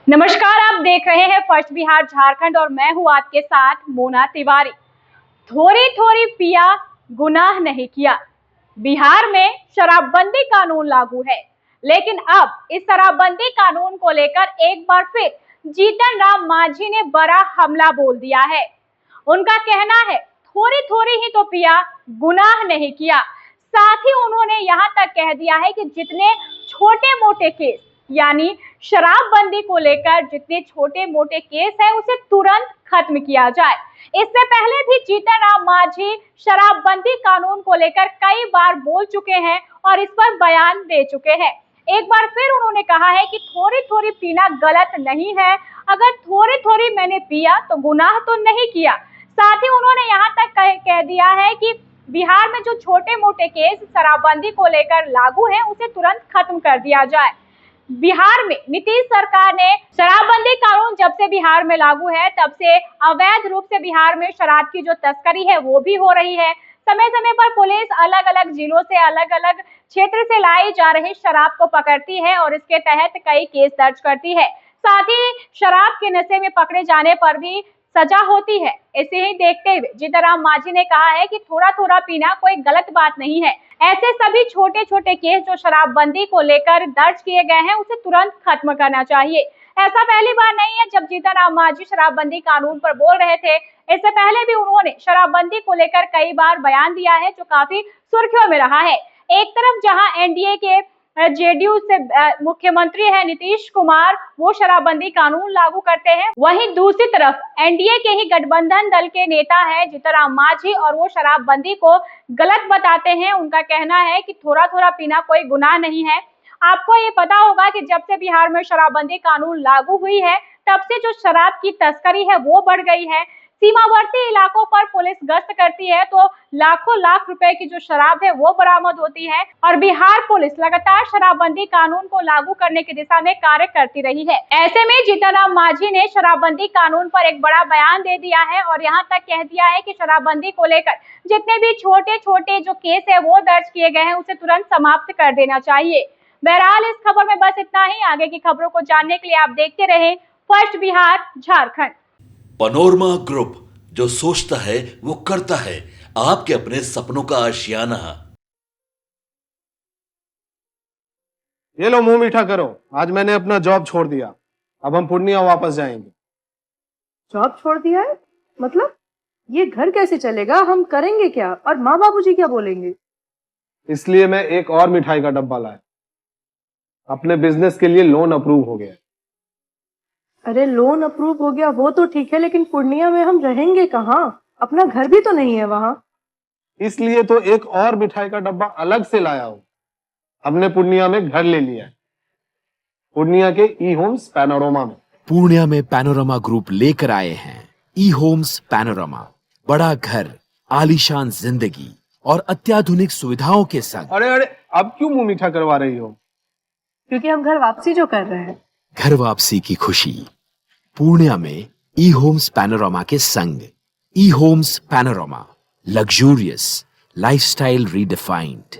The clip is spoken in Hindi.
नमस्कार, आप देख रहे हैं फर्स्ट बिहार झारखंड और मैं हूं आपके साथ मोना तिवारी। थोड़ी थोड़ी पिया, गुनाह नहीं किया। बिहार में शराबबंदी कानून लागू है, लेकिन अब इस शराबबंदी कानून को लेकर एक बार फिर जीतन राम मांझी ने बड़ा हमला बोल दिया है। उनका कहना है थोड़ी थोड़ी ही तो पिया, गुनाह नहीं किया। साथ ही उन्होंने यहाँ तक कह दिया है कि जितने छोटे मोटे केस यानी शराबबंदी को लेकर जितने छोटे मोटे केस है उसे तुरंत खत्म किया जाए। इससे पहले भी जीतन राम मांझी शराबबंदी कानून को लेकर कई बार बोल चुके हैं और इस पर बयान दे चुके हैं। एक बार फिर उन्होंने कहा है कि थोड़ी थोड़ी पीना गलत नहीं है, अगर थोड़ी थोड़ी मैंने पिया तो गुनाह तो नहीं किया। साथ ही उन्होंने यहाँ तक कह दिया है कि बिहार में जो छोटे मोटे केस शराबबंदी को लेकर लागू है उसे तुरंत खत्म कर दिया जाए। बिहार में नीतीश सरकार ने शराबबंदी कानून जब से बिहार में लागू है तब से अवैध रूप से बिहार में शराब की जो तस्करी है वो भी हो रही है। समय समय पर पुलिस अलग अलग जिलों से अलग अलग क्षेत्र से लाई जा रही शराब को पकड़ती है और इसके तहत कई केस दर्ज करती है। साथ ही शराब के नशे में पकड़े जाने पर भी सजा होती है। इसे ही देखते हुए जीतन राम मांझी ने कहा है कि थोड़ा थोड़ा पीना कोई गलत बात नहीं है। ऐसे सभी छोटे छोटे केस जो शराबबंदी को लेकर दर्ज किए गए हैं उसे तुरंत खत्म करना चाहिए। ऐसा पहली बार नहीं है जब जीतन राम मांझी शराबबंदी कानून पर बोल रहे थे। इससे पहले भी उन्होंने शराबबंदी को लेकर कई बार बयान दिया है जो काफी सुर्खियों में रहा है। एक तरफ जहां एनडीए के जेडीयू से मुख्यमंत्री है नीतीश कुमार, वो शराबबंदी कानून लागू करते हैं, वहीं दूसरी तरफ एनडीए के ही गठबंधन दल के नेता है जीतन राम मांझी और वो शराबबंदी को गलत बताते हैं। उनका कहना है कि थोड़ा थोड़ा पीना कोई गुनाह नहीं है। आपको ये पता होगा कि जब से बिहार में शराबबंदी कानून लागू हुई है तब से जो शराब की तस्करी है वो बढ़ गई है। सीमावर्ती इलाकों पर पुलिस गश्त करती है तो लाखों लाख रुपए की जो शराब है वो बरामद होती है और बिहार पुलिस लगातार शराबबंदी कानून को लागू करने की दिशा में कार्य करती रही है। ऐसे में जीतन राम मांझी ने शराबबंदी कानून पर एक बड़ा बयान दे दिया है और यहाँ तक कह दिया है कि शराबबंदी को लेकर जितने भी छोटे छोटे जो केस है वो दर्ज किए गए हैं उसे तुरंत समाप्त कर देना चाहिए। बहरहाल इस खबर में बस इतना ही। आगे की खबरों को जानने के लिए आप देखते रहे first Bihar Jharkhand. Panorama group, जो सोचता है वो करता है, आपके अपने सपनों का आशियाना। ये लो मुंह मीठा करो, आज मैंने अपना जॉब छोड़ दिया, अब हम पूर्णिया वापस जाएंगे। जॉब छोड़ दिया है? मतलब ये घर कैसे चलेगा? हम करेंगे क्या और माँ बाबूजी क्या बोलेंगे? इसलिए मैं एक और मिठाई का डब्बा लाया। अपने बिजनेस के लिए लोन अप्रूव हो गया। अरे लोन अप्रूव हो गया वो तो ठीक है, लेकिन पूर्णिया में हम रहेंगे कहाँ? अपना घर भी तो नहीं है वहाँ। इसलिए तो एक और मिठाई का डब्बा अलग से लाया हूँ। हमने पूर्णिया में घर ले लिया है, पूर्णिया के ई होम्स पैनोरमा में। पूर्णिया में पैनोरमा ग्रुप लेकर आए हैं ई होम्स पैनोरमा। बड़ा घर, आलीशान जिंदगी और अत्याधुनिक सुविधाओं के संग। अरे अरे, अब क्यों मुंह मीठा करवा रही हो? क्योंकि हम घर वापसी जो कर रहे हैं। घर वापसी की खुशी पूर्णिया में ई होम्स पैनोरमा के संग। E homes panorama, luxurious lifestyle redefined.